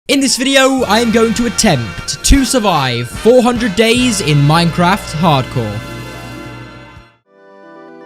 In this video, I am going to attempt to survive 400 days in Minecraft Hardcore.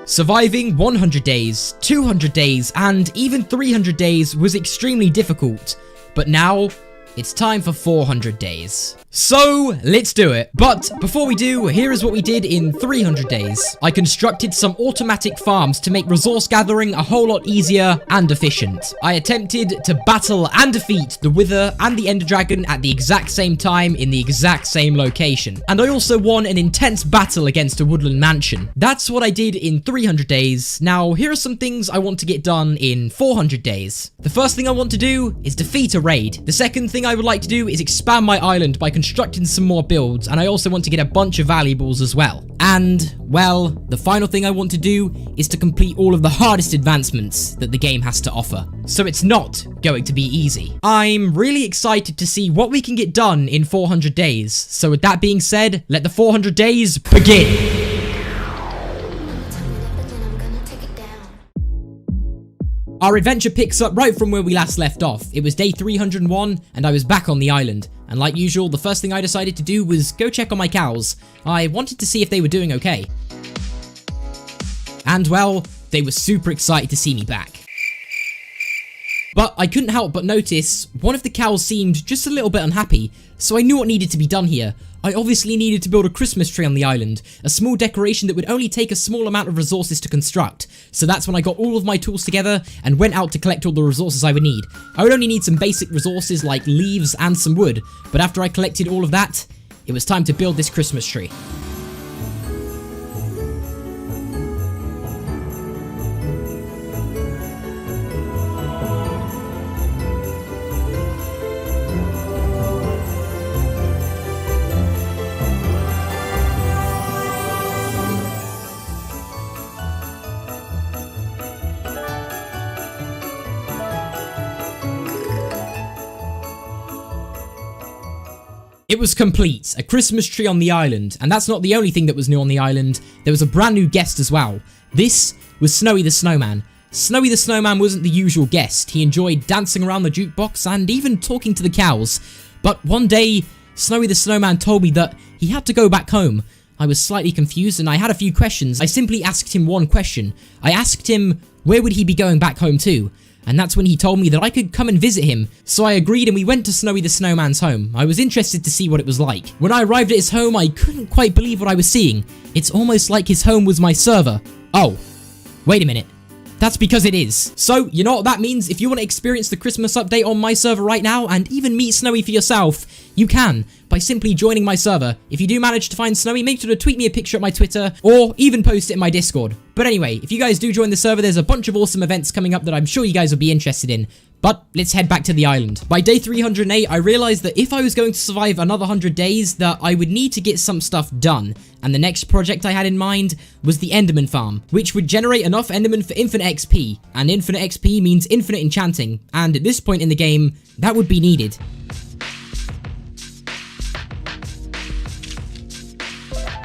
Surviving 100 days, 200 days, and even 300 days was extremely difficult, but now it's time for 400 days. So, let's do it. But before we do, here is what we did in 300 days. I constructed some automatic farms to make resource gathering a whole lot easier and efficient. I attempted to battle and defeat the Wither and the Ender Dragon at the exact same time in the exact same location. And I also won an intense battle against a woodland mansion. That's what I did in 300 days. Now, here are some things I want to get done in 400 days. The first thing I want to do is defeat a raid. The second thing I would like to do is expand my island by constructing some more builds, and I also want to get a bunch of valuables as well. And, well, the final thing I want to do is to complete all of the hardest advancements that the game has to offer. So it's not going to be easy. I'm really excited to see what we can get done in 400 days. So with that being said, let the 400 days begin. Our adventure picks up right from where we last left off. It was day 301 and I was back on the island. And like usual, the first thing I decided to do was go check on my cows. I wanted to see if they were doing okay. And well, they were super excited to see me back. But I couldn't help but notice one of the cows seemed just a little bit unhappy, so I knew what needed to be done here. I obviously needed to build a Christmas tree on the island, a small decoration that would only take a small amount of resources to construct. So that's when I got all of my tools together and went out to collect all the resources I would need. I would only need some basic resources like leaves and some wood, but after I collected all of that, it was time to build this Christmas tree. It was complete, a Christmas tree on the island, and that's not the only thing that was new on the island. There was a brand new guest as well. This was Snowy the Snowman. Snowy the Snowman wasn't the usual guest. He enjoyed dancing around the jukebox and even talking to the cows. But one day, Snowy the Snowman told me that he had to go back home. I was slightly confused and I had a few questions. I simply asked him one question. I asked him where would he be going back home to? And that's when he told me that I could come and visit him. So I agreed and we went to Snowy the Snowman's home. I was interested to see what it was like. When I arrived at his home, I couldn't quite believe what I was seeing. It's almost like his home was my server. Oh, wait a minute. That's because it is. So, you know what that means? If you want to experience the Christmas update on my server right now and even meet Snowy for yourself, you can by simply joining my server. If you do manage to find Snowy, make sure to tweet me a picture at my Twitter or even post it in my Discord. But anyway, if you guys do join the server, there's a bunch of awesome events coming up that I'm sure you guys will be interested in. But let's head back to the island. By day 308, I realized that if I was going to survive another 100 days, that I would need to get some stuff done. And the next project I had in mind was the Enderman farm, which would generate enough Enderman for infinite XP. And infinite XP means infinite enchanting. And at this point in the game, that would be needed.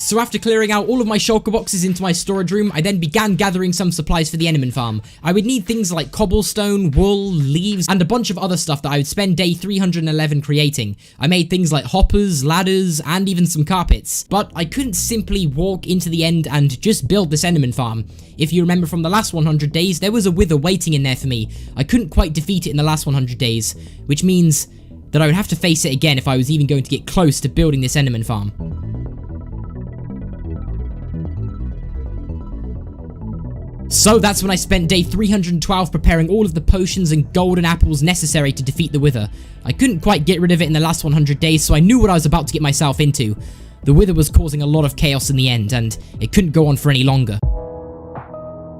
So after clearing out all of my shulker boxes into my storage room, I then began gathering some supplies for the Enderman farm. I would need things like cobblestone, wool, leaves, and a bunch of other stuff that I would spend day 311 creating. I made things like hoppers, ladders, and even some carpets. But I couldn't simply walk into the end and just build this Enderman farm. If you remember from the last 100 days, there was a Wither waiting in there for me. I couldn't quite defeat it in the last 100 days, which means that I would have to face it again if I was even going to get close to building this Enderman farm. So that's when I spent day 312 preparing all of the potions and golden apples necessary to defeat the Wither. I couldn't quite get rid of it in the last 100 days, so I knew what I was about to get myself into. The Wither was causing a lot of chaos in the end, and it couldn't go on for any longer.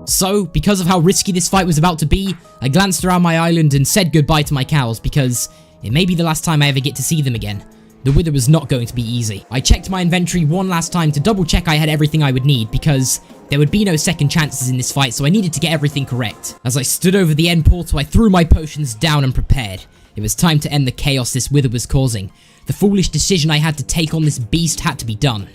So, because of how risky this fight was about to be, I glanced around my island and said goodbye to my cows, because it may be the last time I ever get to see them again. The Wither was not going to be easy. I checked my inventory one last time to double check I had everything I would need, because there would be no second chances in this fight, so I needed to get everything correct. As I stood over the end portal, I threw my potions down and prepared. It was time to end the chaos this Wither was causing. The foolish decision I had to take on this beast had to be done.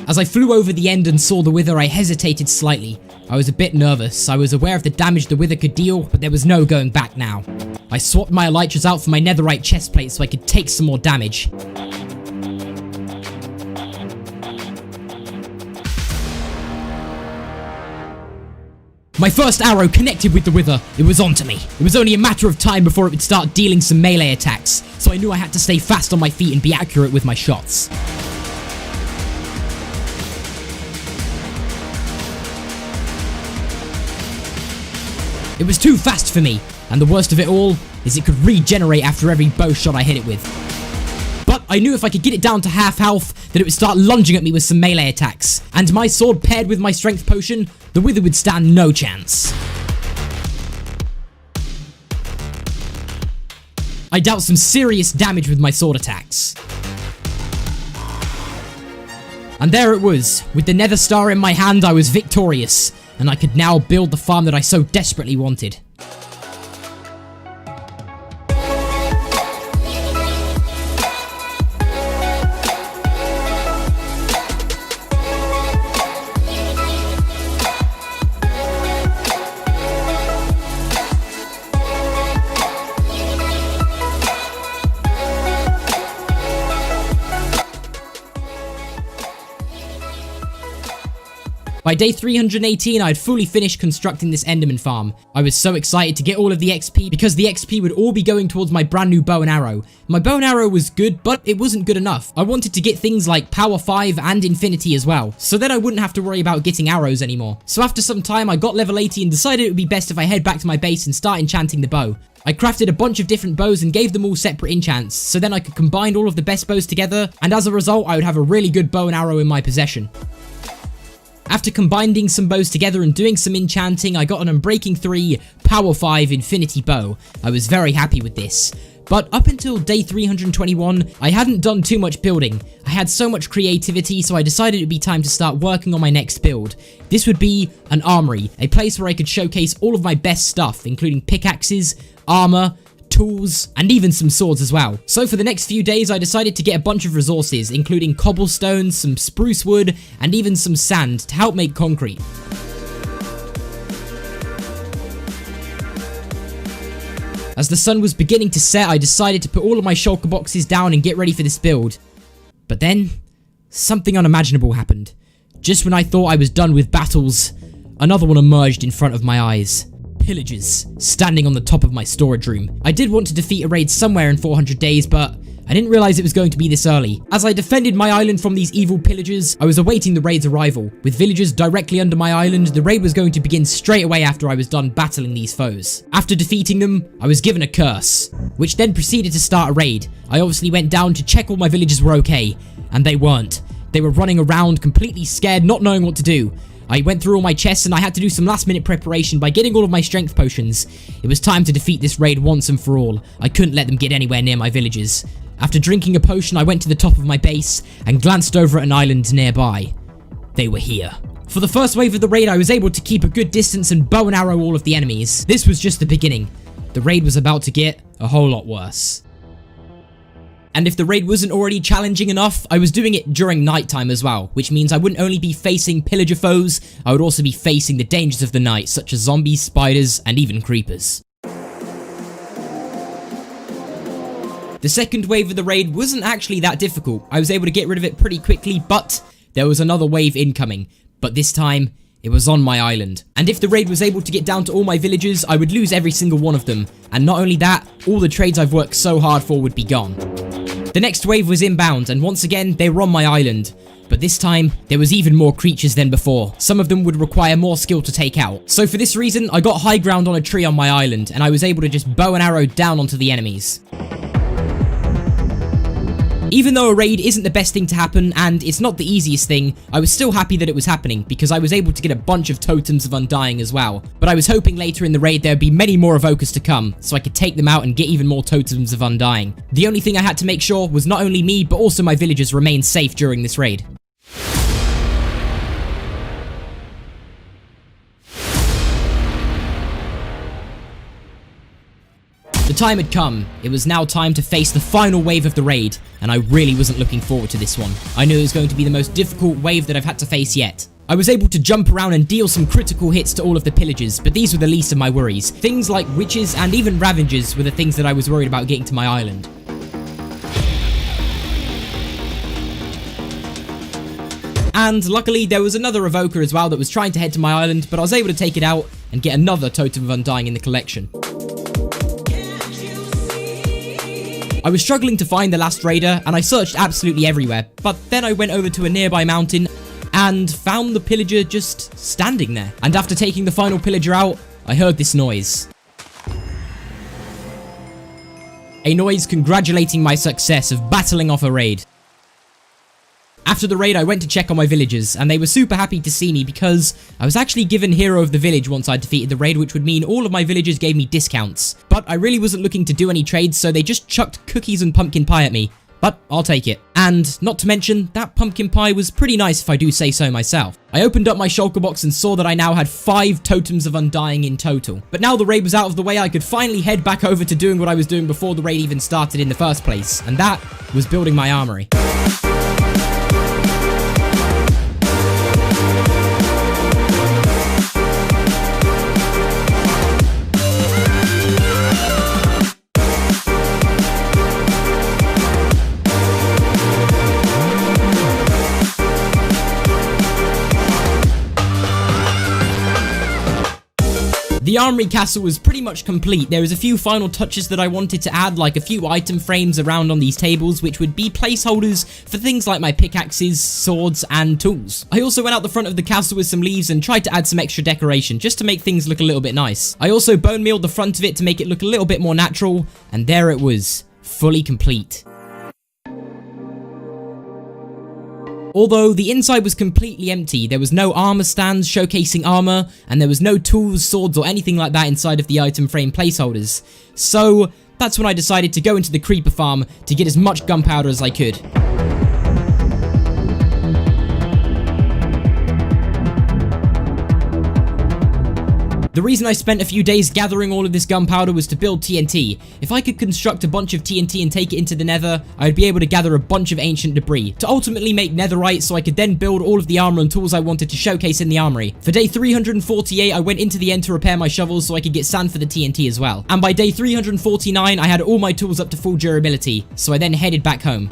As I flew over the end and saw the Wither, I hesitated slightly. I was a bit nervous. I was aware of the damage the Wither could deal, but there was no going back now. I swapped my elytras out for my netherite chestplate so I could take some more damage. My first arrow connected with the wither. It was onto me. It was only a matter of time before it would start dealing some melee attacks, so I knew I had to stay fast on my feet and be accurate with my shots. It was too fast for me, and the worst of it all is it could regenerate after every bow shot I hit it with. But I knew if I could get it down to half health, that it would start lunging at me with some melee attacks, and my sword paired with my strength potion, the wither would stand no chance. I dealt some serious damage with my sword attacks. And there it was. With the Nether Star in my hand, I was victorious, and I could now build the farm that I so desperately wanted. By day 318, I had fully finished constructing this Enderman farm. I was so excited to get all of the XP because the XP would all be going towards my brand new bow and arrow. My bow and arrow was good, but it wasn't good enough. I wanted to get things like power 5 and infinity as well, so then I wouldn't have to worry about getting arrows anymore. So after some time, I got level 80 and decided it would be best if I head back to my base and start enchanting the bow. I crafted a bunch of different bows and gave them all separate enchants, so then I could combine all of the best bows together, and as a result, I would have a really good bow and arrow in my possession. After combining some bows together and doing some enchanting, I got an Unbreaking 3 Power 5 Infinity Bow. I was very happy with this. But up until day 321, I hadn't done too much building. I had so much creativity, so I decided it would be time to start working on my next build. This would be an armory, a place where I could showcase all of my best stuff, including pickaxes, armor, tools, and even some swords as well. So for the next few days, I decided to get a bunch of resources, including cobblestone, some spruce wood, and even some sand to help make concrete. As the sun was beginning to set, I decided to put all of my shulker boxes down and get ready for this build. But then, something unimaginable happened. Just when I thought I was done with battles, another one emerged in front of my eyes. Pillagers, standing on the top of my storage room. I did want to defeat a raid somewhere in 400 days, but I didn't realize it was going to be this early. As I defended my island from these evil pillagers, I was awaiting the raid's arrival. With villagers directly under my island, the raid was going to begin straight away after I was done battling these foes. After defeating them, I was given a curse, which then proceeded to start a raid. I obviously went down to check all my villagers were okay, and they weren't. They were running around completely scared, not knowing what to do. I went through all my chests and I had to do some last minute preparation by getting all of my strength potions. It was time to defeat this raid once and for all. I couldn't let them get anywhere near my villagers. After drinking a potion, I went to the top of my base and glanced over at an island nearby. They were here. For the first wave of the raid, I was able to keep a good distance and bow and arrow all of the enemies. This was just the beginning. The raid was about to get a whole lot worse. And if the raid wasn't already challenging enough, I was doing it during nighttime as well, which means I wouldn't only be facing pillager foes, I would also be facing the dangers of the night, such as zombies, spiders, and even creepers. The second wave of the raid wasn't actually that difficult. I was able to get rid of it pretty quickly, but there was another wave incoming. But this time, it was on my island. And if the raid was able to get down to all my villagers, I would lose every single one of them. And not only that, all the trades I've worked so hard for would be gone. The next wave was inbound, and once again, they were on my island. But this time, there was even more creatures than before. Some of them would require more skill to take out. So for this reason, I got high ground on a tree on my island, and I was able to just bow and arrow down onto the enemies. Even though a raid isn't the best thing to happen, and it's not the easiest thing, I was still happy that it was happening, because I was able to get a bunch of totems of undying as well. But I was hoping later in the raid there would be many more evokers to come, so I could take them out and get even more totems of undying. The only thing I had to make sure was not only me, but also my villagers remained safe during this raid. The time had come. It was now time to face the final wave of the raid, and I really wasn't looking forward to this one. I knew it was going to be the most difficult wave that I've had to face yet. I was able to jump around and deal some critical hits to all of the pillagers, but these were the least of my worries. Things like witches and even ravengers were the things that I was worried about getting to my island. And luckily there was another evoker as well that was trying to head to my island, but I was able to take it out and get another Totem of Undying in the collection. I was struggling to find the last raider, and I searched absolutely everywhere, but then I went over to a nearby mountain and found the pillager just standing there. And after taking the final pillager out, I heard this noise. A noise congratulating my success of battling off a raid. After the raid, I went to check on my villagers, and they were super happy to see me because I was actually given Hero of the Village once I defeated the raid, which would mean all of my villagers gave me discounts. But I really wasn't looking to do any trades, so they just chucked cookies and pumpkin pie at me. But I'll take it. And not to mention, that pumpkin pie was pretty nice if I do say so myself. I opened up my shulker box and saw that I now had 5 Totems of Undying in total. But now the raid was out of the way, I could finally head back over to doing what I was doing before the raid even started in the first place. And that was building my armory. The armory castle was pretty much complete. There was a few final touches that I wanted to add, like a few item frames around on these tables, which would be placeholders for things like my pickaxes, swords, and tools. I also went out the front of the castle with some leaves and tried to add some extra decoration, just to make things look a little bit nice. I also bone mealed the front of it to make it look a little bit more natural, and there it was, fully complete. Although the inside was completely empty, there was no armor stands showcasing armor, and there was no tools, swords, or anything like that inside of the item frame placeholders. So that's when I decided to go into the creeper farm to get as much gunpowder as I could. The reason I spent a few days gathering all of this gunpowder was to build TNT. If I could construct a bunch of TNT and take it into the nether, I would be able to gather a bunch of ancient debris to ultimately make netherite so I could then build all of the armor and tools I wanted to showcase in the armory. For day 348, I went into the end to repair my shovels so I could get sand for the TNT as well. And by day 349, I had all my tools up to full durability, so I then headed back home.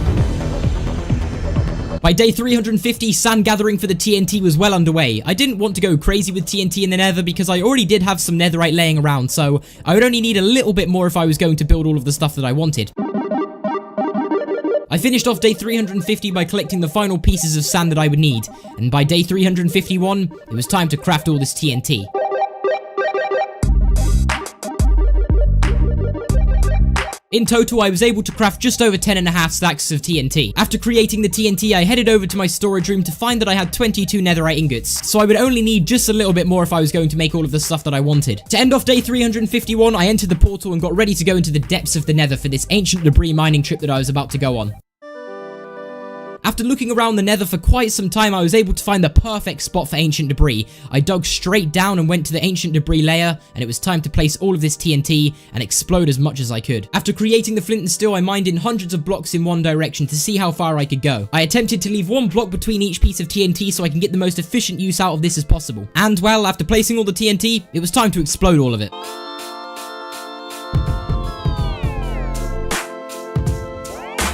By day 350, sand gathering for the TNT was well underway. I didn't want to go crazy with TNT in the nether because I already did have some netherite laying around, so I would only need a little bit more if I was going to build all of the stuff that I wanted. I finished off day 350 by collecting the final pieces of sand that I would need, and by day 351, it was time to craft all this TNT. In total, I was able to craft just over 10.5 stacks of TNT. After creating the TNT, I headed over to my storage room to find that I had 22 netherite ingots, so I would only need just a little bit more if I was going to make all of the stuff that I wanted. To end off day 351, I entered the portal and got ready to go into the depths of the nether for this ancient debris mining trip that I was about to go on. After looking around the nether for quite some time, I was able to find the perfect spot for ancient debris. I dug straight down and went to the ancient debris layer, and it was time to place all of this TNT and explode as much as I could. After creating the flint and steel, I mined in hundreds of blocks in one direction to see how far I could go. I attempted to leave one block between each piece of TNT so I can get the most efficient use out of this as possible. And well, after placing all the TNT, it was time to explode all of it.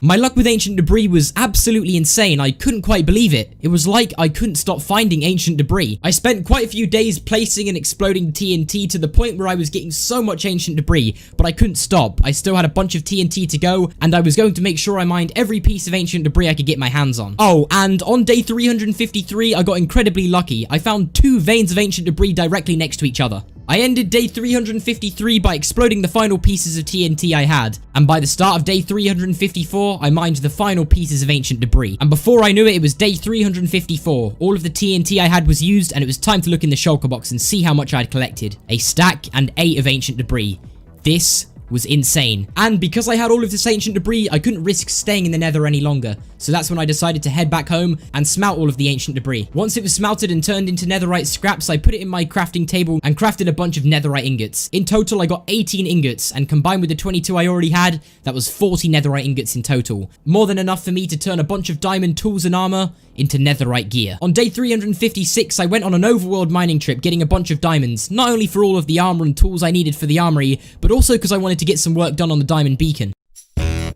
My luck with ancient debris was absolutely insane. I couldn't quite believe it. It was like I couldn't stop finding ancient debris. I spent quite a few days placing and exploding TNT to the point where I was getting so much ancient debris, but I couldn't stop. I still had a bunch of TNT to go, and I was going to make sure I mined every piece of ancient debris I could get my hands on. Oh, and on day 353, I got incredibly lucky. I found 2 veins of ancient debris directly next to each other. I ended day 353 by exploding the final pieces of TNT I had, and by the start of day 354, I mined the final pieces of ancient debris. And before I knew it, it was day 354. All of the TNT I had was used, and it was time to look in the shulker box and see how much I had collected. A stack and 8 of ancient debris. This was insane. And because I had all of this ancient debris, I couldn't risk staying in the nether any longer. So that's when I decided to head back home and smelt all of the ancient debris. Once it was smelted and turned into netherite scraps, I put it in my crafting table and crafted a bunch of netherite ingots. In total, I got 18 ingots, and combined with the 22 I already had, that was 40 netherite ingots in total. More than enough for me to turn a bunch of diamond tools and armor into netherite gear. On day 356, I went on an overworld mining trip getting a bunch of diamonds, not only for all of the armor and tools I needed for the armory, but also because I wanted to get some work done on the diamond beacon.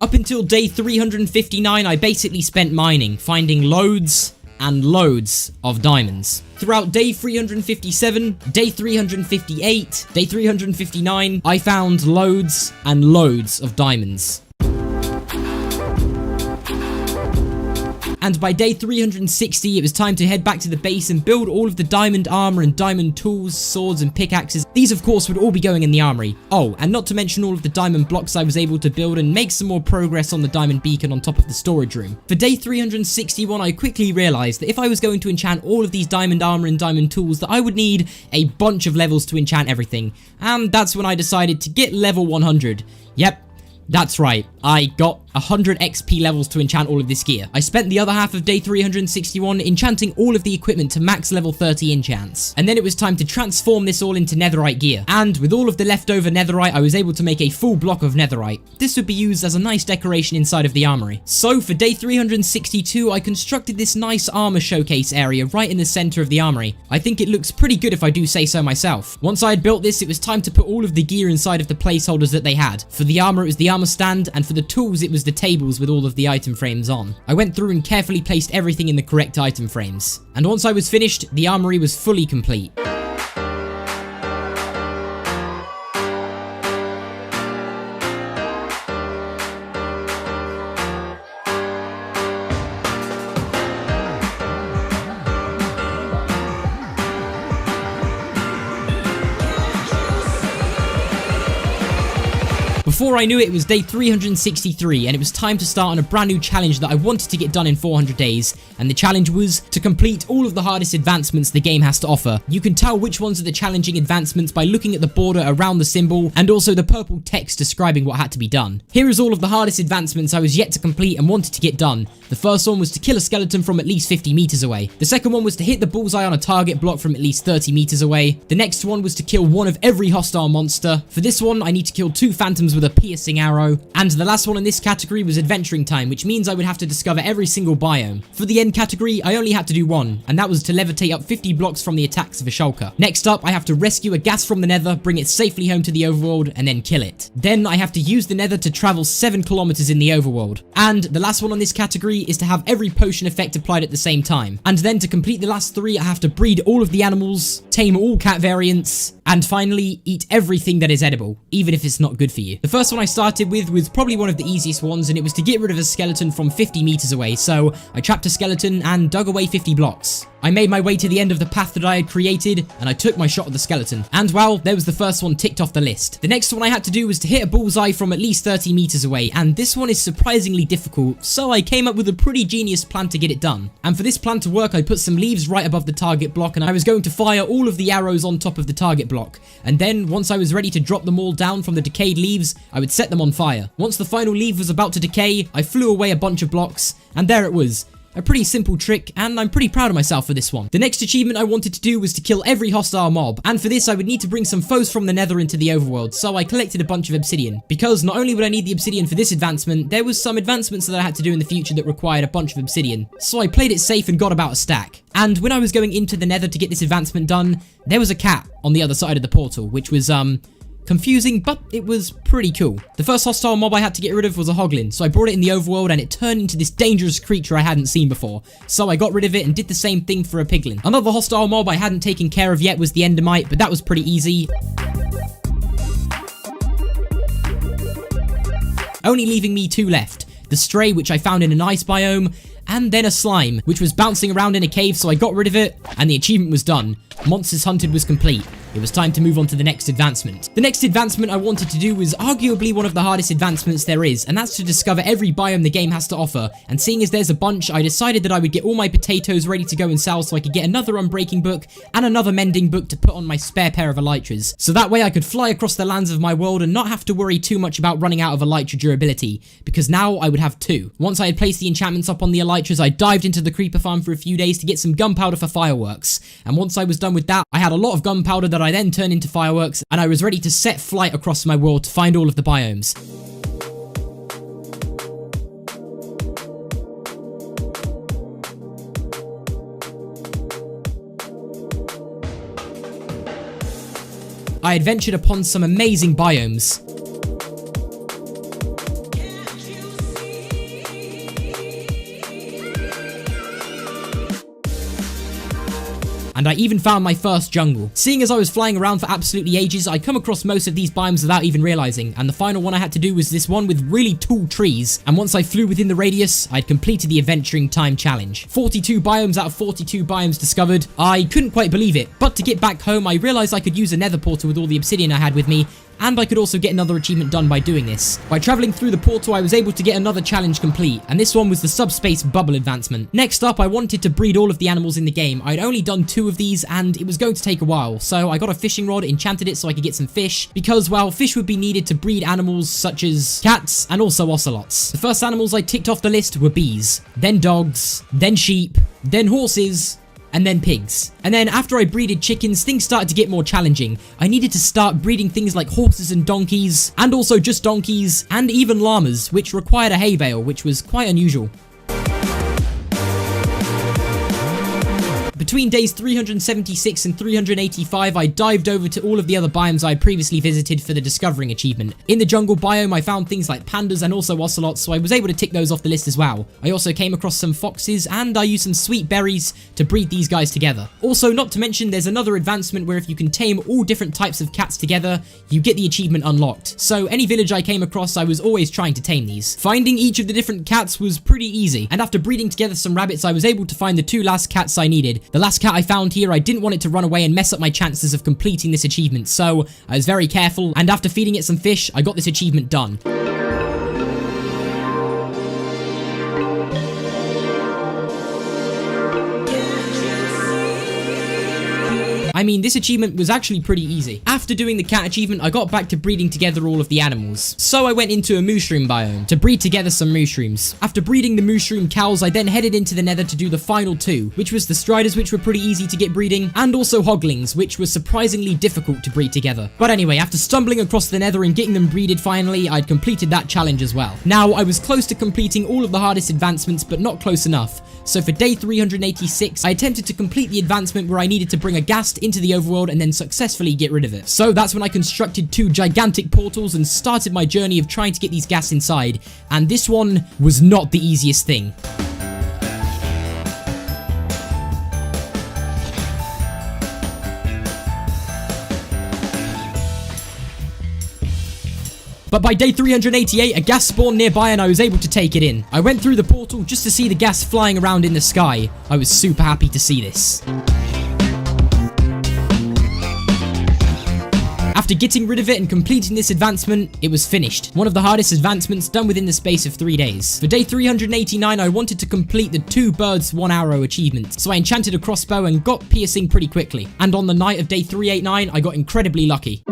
Up until day 359, I basically spent mining, finding loads and loads of diamonds. Throughout day 357, day 358, day 359, I found loads and loads of diamonds. And by day 360, it was time to head back to the base and build all of the diamond armor and diamond tools, swords and pickaxes. These of course would all be going in the armory. Oh, and not to mention all of the diamond blocks I was able to build and make some more progress on the diamond beacon on top of the storage room. For day 361, I quickly realized that if I was going to enchant all of these diamond armor and diamond tools, that I would need a bunch of levels to enchant everything. And that's when I decided to get level 100. Yep. That's right, I got 100 XP levels to enchant all of this gear. I spent the other half of day 361 enchanting all of the equipment to max level 30 enchants. And then it was time to transform this all into netherite gear. And with all of the leftover netherite, I was able to make a full block of netherite. This would be used as a nice decoration inside of the armory. So for day 362, I constructed this nice armor showcase area right in the center of the armory. I think it looks pretty good if I do say so myself. Once I had built this, it was time to put all of the gear inside of the placeholders that they had. For the armor, it was the armor stand, and for the tools it was the tables with all of the item frames on. I went through and carefully placed everything in the correct item frames. And once I was finished, the armory was fully complete. Before I knew it, it was day 363 and it was time to start on a brand new challenge that I wanted to get done in 400 days, and the challenge was to complete all of the hardest advancements the game has to offer. You can tell which ones are the challenging advancements by looking at the border around the symbol and also the purple text describing what had to be done. Here is all of the hardest advancements I was yet to complete and wanted to get done. The first one was to kill a skeleton from at least 50 meters away. The second one was to hit the bullseye on a target block from at least 30 meters away. The next one was to kill one of every hostile monster. For this one, I need to kill 2 phantoms with a piercing arrow. And the last one in this category was adventuring time, which means I would have to discover every single biome. For the end category, I only had to do one, and that was to levitate up 50 blocks from the attacks of a shulker. Next up, I have to rescue a ghast from the nether, bring it safely home to the overworld, and then kill it. Then I have to use the nether to travel 7 kilometers in the overworld. And the last one on this category is to have every potion effect applied at the same time. And then to complete the last 3, I have to breed all of the animals, tame all cat variants, and finally eat everything that is edible, even if it's not good for you. The first one I started with was probably one of the easiest ones, and it was to get rid of a skeleton from 50 meters away. So I trapped a skeleton and dug away 50 blocks. I made my way to the end of the path that I had created, and I took my shot at the skeleton. And well, there was the first one ticked off the list. The next one I had to do was to hit a bullseye from at least 30 meters away, and this one is surprisingly difficult, so I came up with a pretty genius plan to get it done. And for this plan to work, I put some leaves right above the target block, and I was going to fire all of the arrows on top of the target block. And then, once I was ready to drop them all down from the decayed leaves, I would set them on fire. Once the final leaf was about to decay, I flew away a bunch of blocks, and there it was. A pretty simple trick, and I'm pretty proud of myself for this one. The next achievement I wanted to do was to kill every hostile mob, and for this I would need to bring some foes from the nether into the overworld, so I collected a bunch of obsidian. Because not only would I need the obsidian for this advancement, there was some advancements that I had to do in the future that required a bunch of obsidian. So I played it safe and got about a stack. And when I was going into the nether to get this advancement done, there was a cat on the other side of the portal, which was, confusing, but it was pretty cool. The first hostile mob I had to get rid of was a hoglin, so I brought it in the overworld and it turned into this dangerous creature I hadn't seen before. So I got rid of it and did the same thing for a piglin. Another hostile mob I hadn't taken care of yet was the endermite, but that was pretty easy. Only leaving me 2 left. The stray, which I found in an ice biome, and then a slime, which was bouncing around in a cave, so I got rid of it, and the achievement was done. Monsters hunted was complete. it was time to move on to the next advancement. The next advancement I wanted to do was arguably one of the hardest advancements there is, and that's to discover every biome the game has to offer. And seeing as there's a bunch, I decided that I would get all my potatoes ready to go and sell so I could get another unbreaking book and another mending book to put on my spare pair of elytras. So that way I could fly across the lands of my world and not have to worry too much about running out of elytra durability, because now I would have 2. Once I had placed the enchantments up on the elytras, I dived into the creeper farm for a few days to get some gunpowder for fireworks. And once I was done with that, I had a lot of gunpowder that I then turned into fireworks, and I was ready to set flight across my world to find all of the biomes. I had ventured upon some amazing biomes. And I even found my first jungle. Seeing as I was flying around for absolutely ages, I'd come across most of these biomes without even realizing, and the final one I had to do was this one with really tall trees, and once I flew within the radius, I'd completed the adventuring time challenge. 42 biomes out of 42 biomes discovered. I couldn't quite believe it, but to get back home, I realized I could use a nether portal with all the obsidian I had with me, and I could also get another achievement done by doing this. By traveling through the portal, I was able to get another challenge complete, and this one was the subspace bubble advancement. Next up, I wanted to breed all of the animals in the game. I'd only done 2 of these, and it was going to take a while, so I got a fishing rod, enchanted it so I could get some fish, because, well, fish would be needed to breed animals such as cats and also ocelots. The first animals I ticked off the list were bees, then dogs, then sheep, then horses, and then pigs. And then after I breeded chickens, things started to get more challenging. I needed to start breeding things like horses and donkeys, and also just donkeys, and even llamas, which required a hay bale, which was quite unusual. Between days 376 and 385, I dived over to all of the other biomes I had previously visited for the discovering achievement. In the jungle biome, I found things like pandas and also ocelots, so I was able to tick those off the list as well. I also came across some foxes, and I used some sweet berries to breed these guys together. Also, not to mention, there's another advancement where if you can tame all different types of cats together, you get the achievement unlocked. So any village I came across, I was always trying to tame these. Finding each of the different cats was pretty easy, and after breeding together some rabbits, I was able to find the 2 last cats I needed. The last cat I found here, I didn't want it to run away and mess up my chances of completing this achievement, so I was very careful, and after feeding it some fish, I got this achievement done. I mean, this achievement was actually pretty easy. After doing the cat achievement, I got back to breeding together all of the animals. So I went into a mushroom biome to breed together some mushrooms. After breeding the mushroom cows, I then headed into the nether to do the final 2, which was the striders, which were pretty easy to get breeding, and also hoglings, which was surprisingly difficult to breed together. But anyway, after stumbling across the nether and getting them breeded finally, I'd completed that challenge as well. Now, I was close to completing all of the hardest advancements, but not close enough. So for day 386, I attempted to complete the advancement where I needed to bring a ghast into the overworld and then successfully get rid of it. So that's when I constructed 2 gigantic portals and started my journey of trying to get these ghasts inside, and this one was not the easiest thing. But by day 388, a ghast spawned nearby and I was able to take it in. I went through the portal just to see the ghast flying around in the sky. I was super happy to see this. After getting rid of it and completing this advancement, it was finished. One of the hardest advancements done within the space of 3 days. For day 389, I wanted to complete the 2 birds 1 arrow achievement, so I enchanted a crossbow and got piercing pretty quickly. And on the night of day 389, I got incredibly lucky.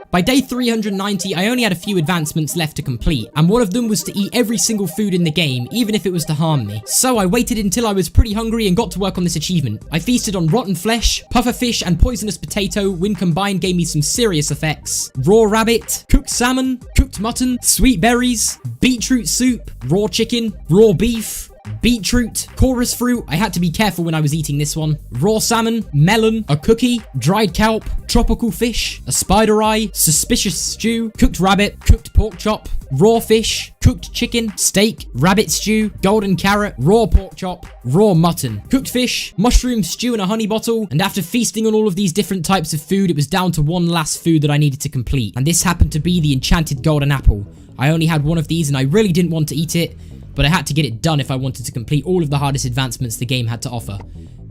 By day 390, I only had a few advancements left to complete, and one of them was to eat every single food in the game, even if it was to harm me. So I waited until I was pretty hungry and got to work on this achievement. I feasted on rotten flesh, pufferfish, and poisonous potato, when combined gave me some serious effects. Raw rabbit, cooked salmon, cooked mutton, sweet berries, beetroot soup, raw chicken, raw beef, beetroot, chorus fruit, I had to be careful when I was eating this one, raw salmon, melon, a cookie, dried kelp, tropical fish, a spider eye, suspicious stew, cooked rabbit, cooked pork chop, raw fish, cooked chicken, steak, rabbit stew, golden carrot, raw pork chop, raw mutton, cooked fish, mushroom stew in a honey bottle, and after feasting on all of these different types of food, it was down to one last food that I needed to complete, and this happened to be the enchanted golden apple. I only had one of these and I really didn't want to eat it, but I had to get it done if I wanted to complete all of the hardest advancements the game had to offer.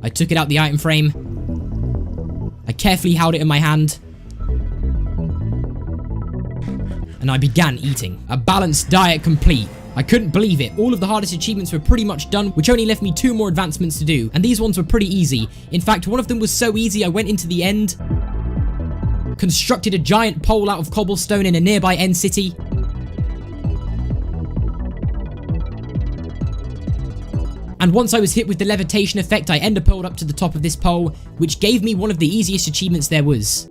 I took it out the item frame. I carefully held it in my hand. And I began eating. A balanced diet complete. I couldn't believe it. All of the hardest achievements were pretty much done, which only left me 2 more advancements to do. And these ones were pretty easy. In fact, one of them was so easy I went into the end, constructed a giant pole out of cobblestone in a nearby end city, and once I was hit with the levitation effect, I ender-pearled up to the top of this pole, which gave me one of the easiest achievements there was.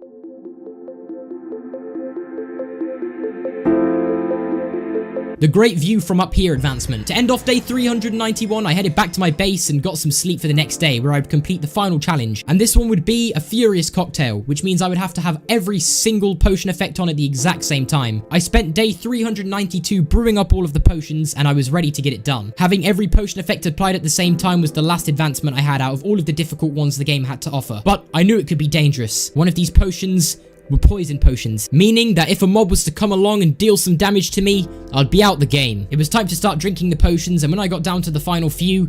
The Great View from Up Here advancement. To end off day 391, I headed back to my base and got some sleep for the next day, where I would complete the final challenge. And this one would be a Furious Cocktail, which means I would have to have every single potion effect on at the exact same time. I spent day 392 brewing up all of the potions, and I was ready to get it done. Having every potion effect applied at the same time was the last advancement I had out of all of the difficult ones the game had to offer. But I knew it could be dangerous. One of these potions were poison potions, meaning that if a mob was to come along and deal some damage to me, I'd be out the game. It was time to start drinking the potions, and when I got down to the final few,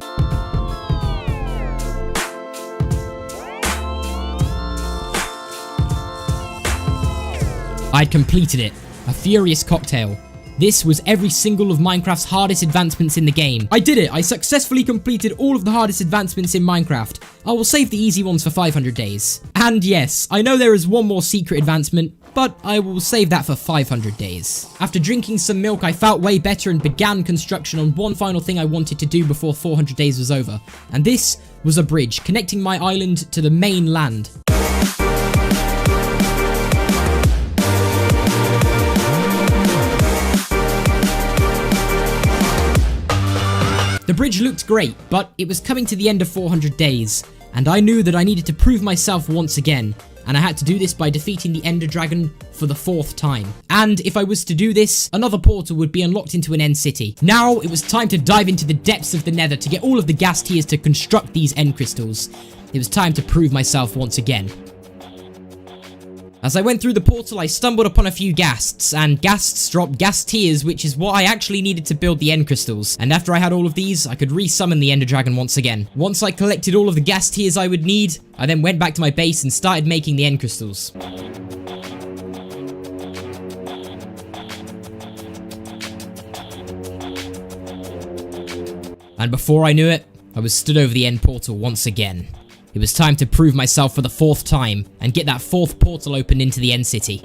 I'd completed it. A Furious Cocktail. This was every single of Minecraft's hardest advancements in the game. I did it! I successfully completed all of the hardest advancements in Minecraft. I will save the easy ones for 500 days. And yes, I know there is one more secret advancement, but I will save that for 500 days. After drinking some milk, I felt way better and began construction on one final thing I wanted to do before 400 days was over. And this was a bridge connecting my island to the main land. The bridge looked great, but it was coming to the end of 400 days, and I knew that I needed to prove myself once again, and I had to do this by defeating the Ender Dragon for the 4th time. And if I was to do this, another portal would be unlocked into an end city. Now, it was time to dive into the depths of the Nether to get all of the ghast tears to construct these end crystals. It was time to prove myself once again. As I went through the portal, I stumbled upon a few ghasts, and ghasts drop ghast tears, which is what I actually needed to build the end crystals. And after I had all of these, I could resummon the Ender Dragon once again. Once I collected all of the ghast tears I would need, I then went back to my base and started making the end crystals. And before I knew it, I was stood over the end portal once again. It was time to prove myself for the 4th time and get that 4th portal opened into the end city.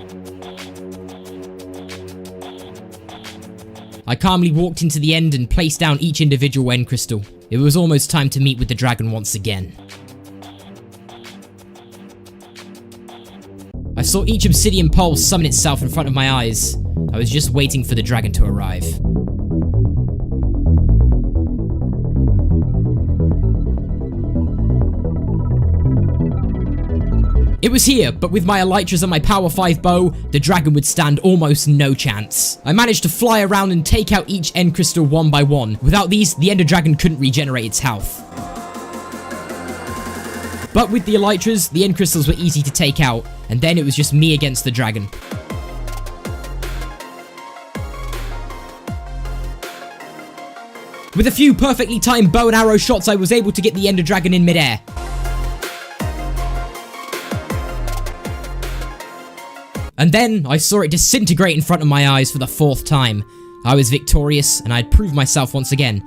I calmly walked into the end and placed down each individual end crystal. It was almost time to meet with the dragon once again. I saw each obsidian pole summon itself in front of my eyes. I was just waiting for the dragon to arrive. It was here, but with my elytras and my power 5 bow, the dragon would stand almost no chance. I managed to fly around and take out each end crystal one by one. Without these, the Ender Dragon couldn't regenerate its health. But with the elytras, the end crystals were easy to take out, and then it was just me against the dragon. With a few perfectly timed bow and arrow shots, I was able to get the Ender Dragon in midair. And then, I saw it disintegrate in front of my eyes for the 4th time. I was victorious, and I had proved myself once again.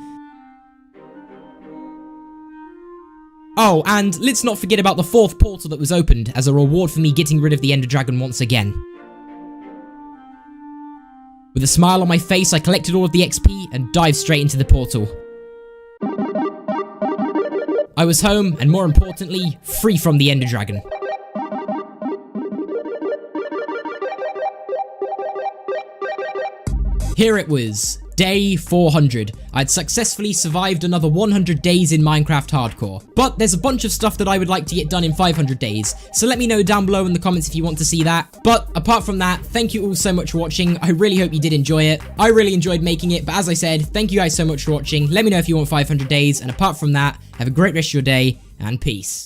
Oh, and let's not forget about the 4th portal that was opened as a reward for me getting rid of the Ender Dragon once again. With a smile on my face, I collected all of the XP and dived straight into the portal. I was home, and more importantly, free from the Ender Dragon. Here it was, day 400. I'd successfully survived another 100 days in Minecraft Hardcore. But there's a bunch of stuff that I would like to get done in 500 days, so let me know down below in the comments if you want to see that. But apart from that, thank you all so much for watching. I really hope you did enjoy it. I really enjoyed making it, but as I said, thank you guys so much for watching. Let me know if you want 500 days, and apart from that, have a great rest of your day, and peace.